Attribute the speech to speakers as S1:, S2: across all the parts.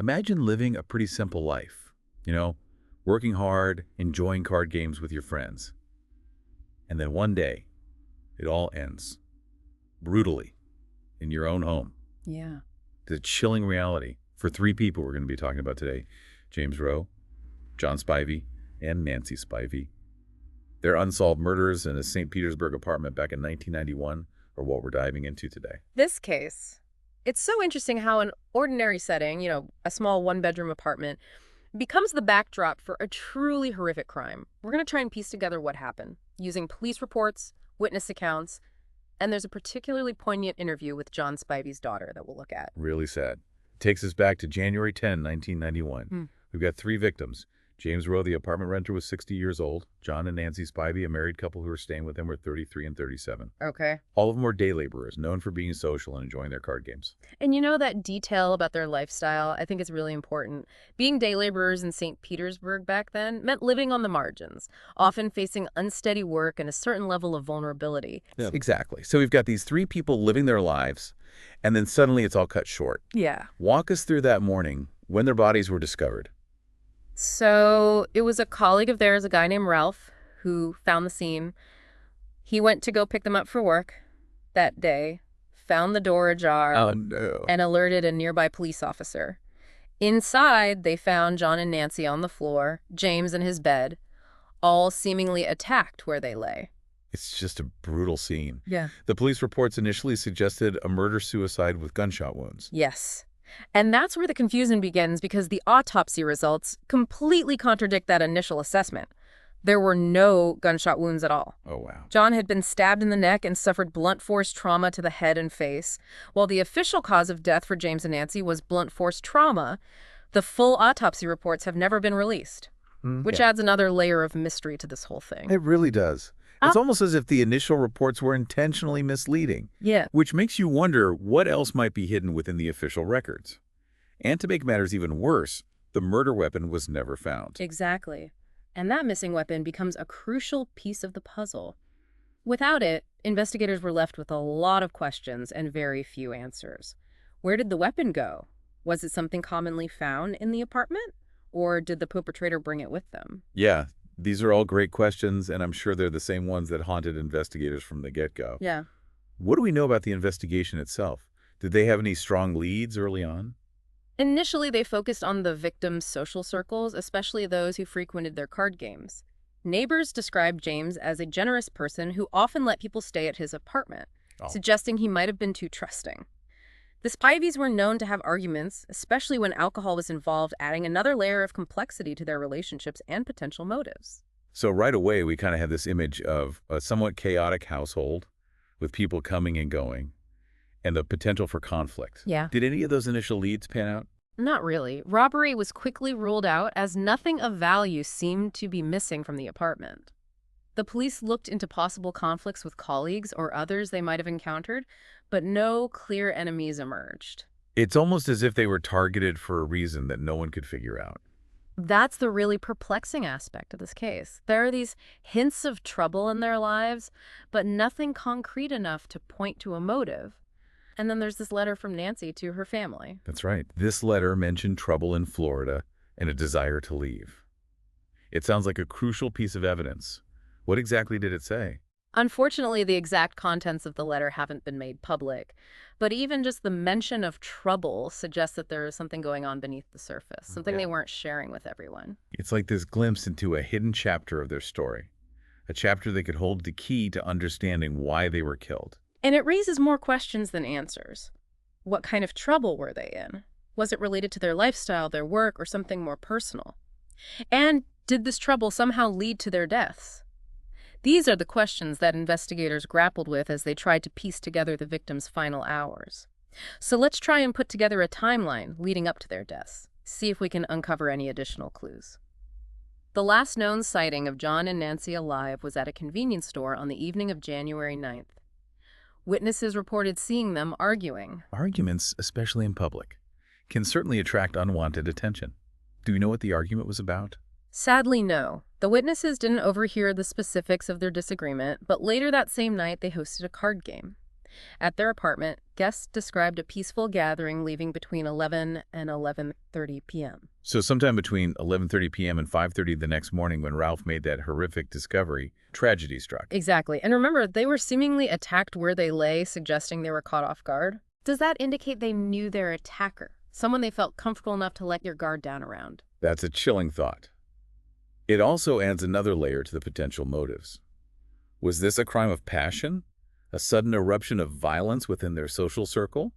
S1: Imagine living a pretty simple life, you know, working hard, enjoying card games with your friends. And then one day, it all ends. Brutally. In your own home.
S2: Yeah.
S1: The chilling reality for three people we're going to be talking about today. James Rowe, John Spivey, and Nancy Spivey. Their unsolved murders in a St. Petersburg apartment back in 1991 are what we're diving into today.
S2: This case, it's so interesting how an ordinary setting, a small one-bedroom apartment, becomes the backdrop for a truly horrific crime. We're going to try and piece together what happened, using police reports, witness accounts, and there's a particularly poignant interview with John Spivey's daughter that we'll look at.
S1: Really sad. It takes us back to January 10, 1991. We've got three victims. James Rowe, the apartment renter, was 60 years old. John and Nancy Spivey, a married couple who were staying with him, were 33 and 37.
S2: Okay.
S1: All of them were day laborers, known for being social and enjoying their card games.
S2: And that detail about their lifestyle, I think is really important. Being day laborers in St. Petersburg back then meant living on the margins, often facing unsteady work and a certain level of vulnerability.
S1: Yeah. Exactly. So we've got these three people living their lives, and then suddenly it's all cut short.
S2: Yeah.
S1: Walk us through that morning when their bodies were discovered.
S2: So it was a colleague of theirs, a guy named Ralph, who found the scene. He went to go pick them up for work that day, found the door ajar,
S1: Oh, no.
S2: and alerted a nearby police officer. Inside, they found John and Nancy on the floor, James in his bed, all seemingly attacked where they lay.
S1: It's just a brutal scene.
S2: Yeah.
S1: The police reports initially suggested a murder-suicide with gunshot wounds.
S2: Yes. And that's where the confusion begins because the autopsy results completely contradict that initial assessment. There were no gunshot wounds at all.
S1: Oh, wow.
S2: John had been stabbed in the neck and suffered blunt force trauma to the head and face. While the official cause of death for James and Nancy was blunt force trauma, the full autopsy reports have never been released, which adds another layer of mystery to this whole thing.
S1: It really does. It's almost as if the initial reports were intentionally misleading.
S2: Yeah.
S1: Which makes you wonder what else might be hidden within the official records. And to make matters even worse, the murder weapon was never found.
S2: Exactly. And that missing weapon becomes a crucial piece of the puzzle. Without it, investigators were left with a lot of questions and very few answers. Where did the weapon go? Was it something commonly found in the apartment? Or did the perpetrator bring it with them?
S1: Yeah, these are all great questions, and I'm sure they're the same ones that haunted investigators from the get-go.
S2: Yeah.
S1: What do we know about the investigation itself? Did they have any strong leads early on?
S2: Initially, they focused on the victims' social circles, especially those who frequented their card games. Neighbors described James as a generous person who often let people stay at his apartment, suggesting he might have been too trusting. The Spiveys were known to have arguments, especially when alcohol was involved, adding another layer of complexity to their relationships and potential motives.
S1: So right away, we kind of have this image of a somewhat chaotic household with people coming and going and the potential for conflict.
S2: Yeah.
S1: Did any of those initial leads pan out?
S2: Not really. Robbery was quickly ruled out as nothing of value seemed to be missing from the apartment. The police looked into possible conflicts with colleagues or others they might have encountered, but no clear enemies emerged.
S1: It's almost as if they were targeted for a reason that no one could figure out.
S2: That's the really perplexing aspect of this case. There are these hints of trouble in their lives, but nothing concrete enough to point to a motive. And then there's this letter from Nancy to her family.
S1: That's right. This letter mentioned trouble in Florida and a desire to leave. It sounds like a crucial piece of evidence. What exactly did it say?
S2: Unfortunately, the exact contents of the letter haven't been made public, but even just the mention of trouble suggests that there is something going on beneath the surface, something they weren't sharing with everyone.
S1: It's like this glimpse into a hidden chapter of their story, a chapter that could hold the key to understanding why they were killed.
S2: And it raises more questions than answers. What kind of trouble were they in? Was it related to their lifestyle, their work, or something more personal? And did this trouble somehow lead to their deaths? These are the questions that investigators grappled with as they tried to piece together the victims' final hours. So let's try and put together a timeline leading up to their deaths, see if we can uncover any additional clues. The last known sighting of John and Nancy alive was at a convenience store on the evening of January 9th. Witnesses reported seeing them arguing.
S1: Arguments, especially in public, can certainly attract unwanted attention. Do you know what the argument was about?
S2: Sadly, no. The witnesses didn't overhear the specifics of their disagreement, but later that same night they hosted a card game. At their apartment, guests described a peaceful gathering leaving between 11 and 11:30 p.m.
S1: So sometime between 11:30 p.m. and 5:30 the next morning when Ralph made that horrific discovery, tragedy struck.
S2: Exactly. And remember, they were seemingly attacked where they lay, suggesting they were caught off guard. Does that indicate they knew their attacker? Someone they felt comfortable enough to let your guard down around?
S1: That's a chilling thought. It also adds another layer to the potential motives. Was this a crime of passion? A sudden eruption of violence within their social circle?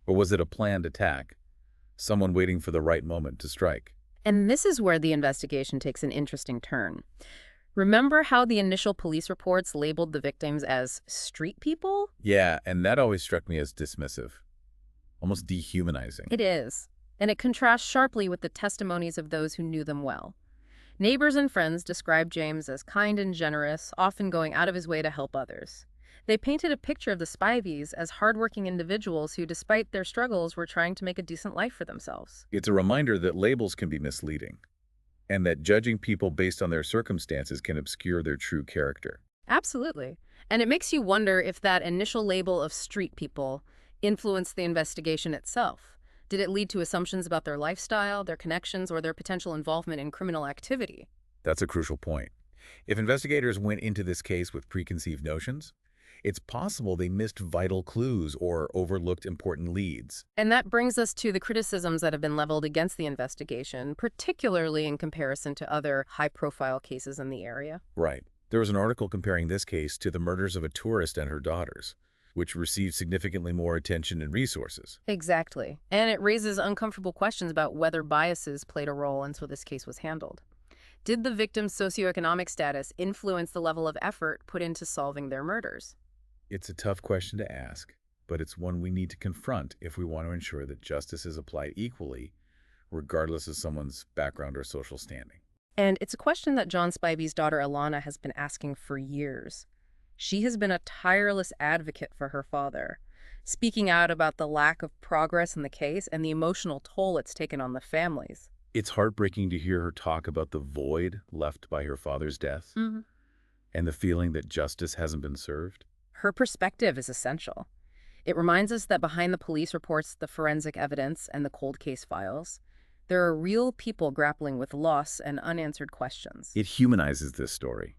S1: Or was it a planned attack? Someone waiting for the right moment to strike?
S2: And this is where the investigation takes an interesting turn. Remember how the initial police reports labeled the victims as street people?
S1: Yeah, and that always struck me as dismissive, almost dehumanizing.
S2: It is. And it contrasts sharply with the testimonies of those who knew them well. Neighbors and friends described James as kind and generous, often going out of his way to help others. They painted a picture of the Spiveys as hardworking individuals who, despite their struggles, were trying to make a decent life for themselves.
S1: It's a reminder that labels can be misleading, and that judging people based on their circumstances can obscure their true character.
S2: Absolutely. And it makes you wonder if that initial label of street people influenced the investigation itself. Did it lead to assumptions about their lifestyle, their connections, or their potential involvement in criminal activity?
S1: That's a crucial point. If investigators went into this case with preconceived notions, it's possible they missed vital clues or overlooked important leads.
S2: And that brings us to the criticisms that have been leveled against the investigation, particularly in comparison to other high-profile cases in the area.
S1: Right. There was an article comparing this case to the murders of a tourist and her daughters, which received significantly more attention and resources.
S2: Exactly. And it raises uncomfortable questions about whether biases played a role in how this case was handled. Did the victim's socioeconomic status influence the level of effort put into solving their murders?
S1: It's a tough question to ask, but it's one we need to confront if we want to ensure that justice is applied equally, regardless of someone's background or social standing.
S2: And it's a question that John Spivey's daughter Alana has been asking for years. She has been a tireless advocate for her father, speaking out about the lack of progress in the case and the emotional toll it's taken on the families.
S1: It's heartbreaking to hear her talk about the void left by her father's death and the feeling that justice hasn't been served.
S2: Her perspective is essential. It reminds us that behind the police reports, the forensic evidence, and the cold case files, there are real people grappling with loss and unanswered questions.
S1: It humanizes this story,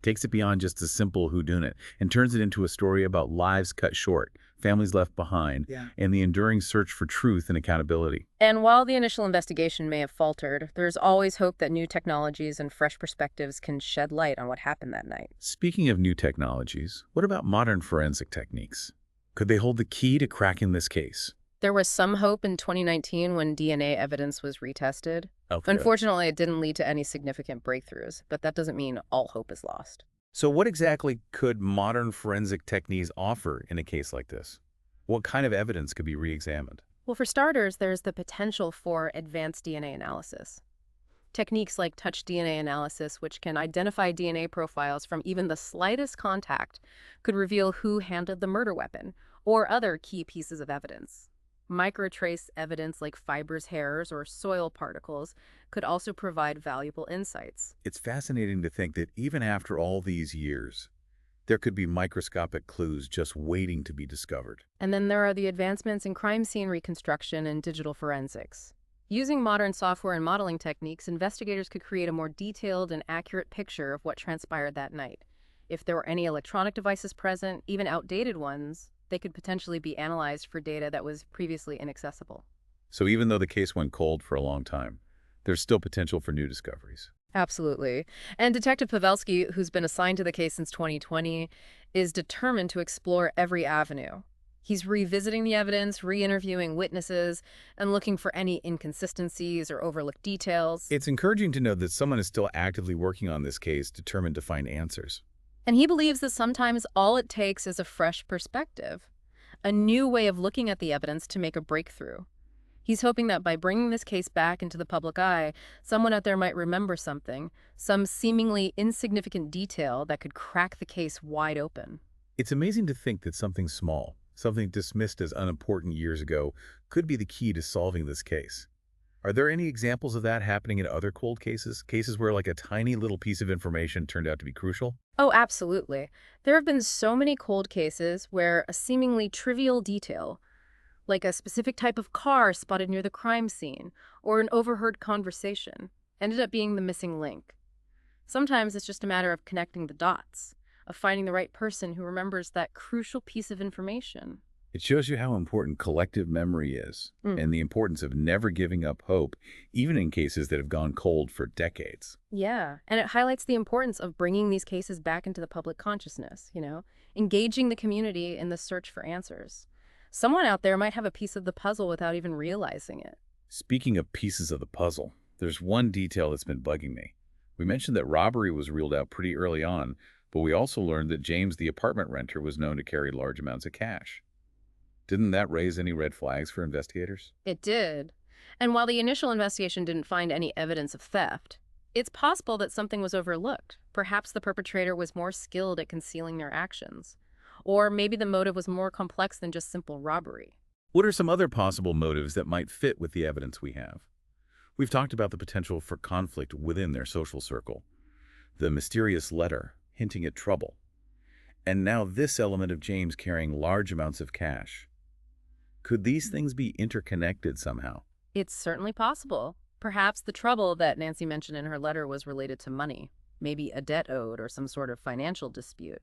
S1: takes it beyond just a simple whodunit, and turns it into a story about lives cut short, families left behind, and the enduring search for truth and accountability.
S2: And while the initial investigation may have faltered, there's always hope that new technologies and fresh perspectives can shed light on what happened that night.
S1: Speaking of new technologies, what about modern forensic techniques? Could they hold the key to cracking this case?
S2: There was some hope in 2019 when DNA evidence was retested.
S1: Okay.
S2: Unfortunately, it didn't lead to any significant breakthroughs, but that doesn't mean all hope is lost.
S1: So what exactly could modern forensic techniques offer in a case like this? What kind of evidence could be re-examined?
S2: Well, for starters, there's the potential for advanced DNA analysis. Techniques like touch DNA analysis, which can identify DNA profiles from even the slightest contact, could reveal who handled the murder weapon or other key pieces of evidence. Microtrace evidence like fibers, hairs, or soil particles could also provide valuable insights.
S1: It's fascinating to think that even after all these years, there could be microscopic clues just waiting to be discovered.
S2: And then there are the advancements in crime scene reconstruction and digital forensics. Using modern software and modeling techniques, investigators could create a more detailed and accurate picture of what transpired that night. If there were any electronic devices present, even outdated ones, they could potentially be analyzed for data that was previously inaccessible.
S1: So even though the case went cold for a long time, there's still potential for new discoveries.
S2: Absolutely. And Detective Pavelski, who's been assigned to the case since 2020, is determined to explore every avenue. He's revisiting the evidence, re-interviewing witnesses, and looking for any inconsistencies or overlooked details.
S1: It's encouraging to know that someone is still actively working on this case, determined to find answers.
S2: And he believes that sometimes all it takes is a fresh perspective, a new way of looking at the evidence to make a breakthrough. He's hoping that by bringing this case back into the public eye, someone out there might remember something, some seemingly insignificant detail that could crack the case wide open.
S1: It's amazing to think that something small, something dismissed as unimportant years ago, could be the key to solving this case. Are there any examples of that happening in other cold cases? Cases where like a tiny little piece of information turned out to be crucial?
S2: Oh, absolutely. There have been so many cold cases where a seemingly trivial detail, like a specific type of car spotted near the crime scene or an overheard conversation, ended up being the missing link. Sometimes it's just a matter of connecting the dots, of finding the right person who remembers that crucial piece of information.
S1: It shows you how important collective memory is
S2: Mm.
S1: and the importance of never giving up hope, even in cases that have gone cold for decades.
S2: Yeah, and it highlights the importance of bringing these cases back into the public consciousness, engaging the community in the search for answers. Someone out there might have a piece of the puzzle without even realizing it.
S1: Speaking of pieces of the puzzle, there's one detail that's been bugging me. We mentioned that robbery was ruled out pretty early on, but we also learned that James, the apartment renter, was known to carry large amounts of cash. Didn't that raise any red flags for investigators?
S2: It did. And while the initial investigation didn't find any evidence of theft, it's possible that something was overlooked. Perhaps the perpetrator was more skilled at concealing their actions. Or maybe the motive was more complex than just simple robbery.
S1: What are some other possible motives that might fit with the evidence we have? We've talked about the potential for conflict within their social circle, the mysterious letter hinting at trouble, and now this element of James carrying large amounts of cash. Could these things be interconnected somehow?
S2: It's certainly possible. Perhaps the trouble that Nancy mentioned in her letter was related to money, maybe a debt owed or some sort of financial dispute.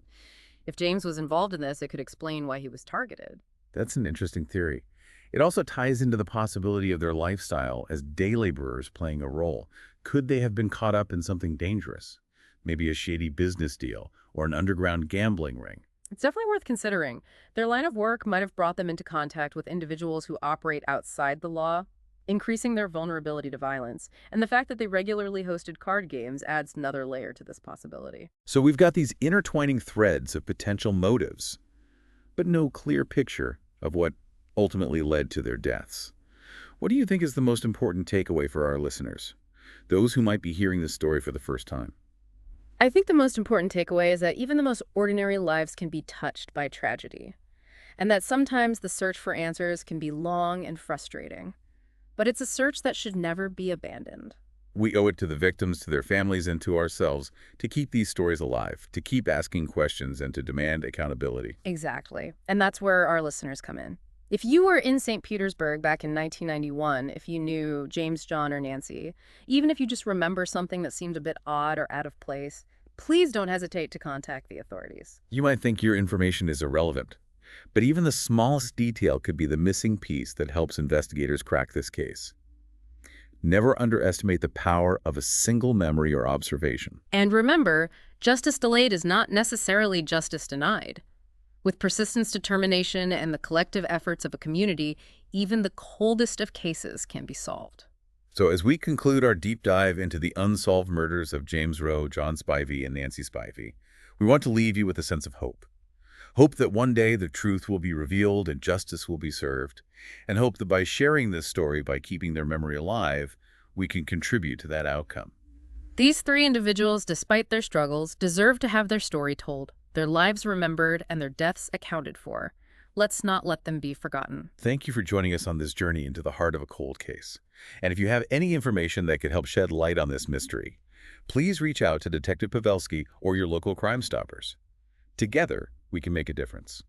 S2: If James was involved in this, it could explain why he was targeted.
S1: That's an interesting theory. It also ties into the possibility of their lifestyle as day laborers playing a role. Could they have been caught up in something dangerous? Maybe a shady business deal or an underground gambling ring?
S2: It's definitely worth considering. Their line of work might have brought them into contact with individuals who operate outside the law, increasing their vulnerability to violence. And the fact that they regularly hosted card games adds another layer to this possibility.
S1: So we've got these intertwining threads of potential motives, but no clear picture of what ultimately led to their deaths. What do you think is the most important takeaway for our listeners, those who might be hearing this story for the first time?
S2: I think the most important takeaway is that even the most ordinary lives can be touched by tragedy, and that sometimes the search for answers can be long and frustrating. But it's a search that should never be abandoned.
S1: We owe it to the victims, to their families, and to ourselves to keep these stories alive, to keep asking questions, and to demand accountability.
S2: Exactly. And that's where our listeners come in. If you were in St. Petersburg back in 1991, if you knew James, John, or Nancy, even if you just remember something that seemed a bit odd or out of place, please don't hesitate to contact the authorities.
S1: You might think your information is irrelevant, but even the smallest detail could be the missing piece that helps investigators crack this case. Never underestimate the power of a single memory or observation.
S2: And remember, justice delayed is not necessarily justice denied. With persistence, determination, and the collective efforts of a community, even the coldest of cases can be solved.
S1: So as we conclude our deep dive into the unsolved murders of James Rowe, John Spivey, and Nancy Spivey, we want to leave you with a sense of hope. Hope that one day the truth will be revealed and justice will be served, and hope that by sharing this story, by keeping their memory alive, we can contribute to that outcome.
S2: These three individuals, despite their struggles, deserve to have their story told, their lives remembered, and their deaths accounted for. Let's not let them be forgotten.
S1: Thank you for joining us on this journey into the heart of a cold case. And if you have any information that could help shed light on this mystery, please reach out to Detective Pavelski or your local Crime Stoppers. Together, we can make a difference.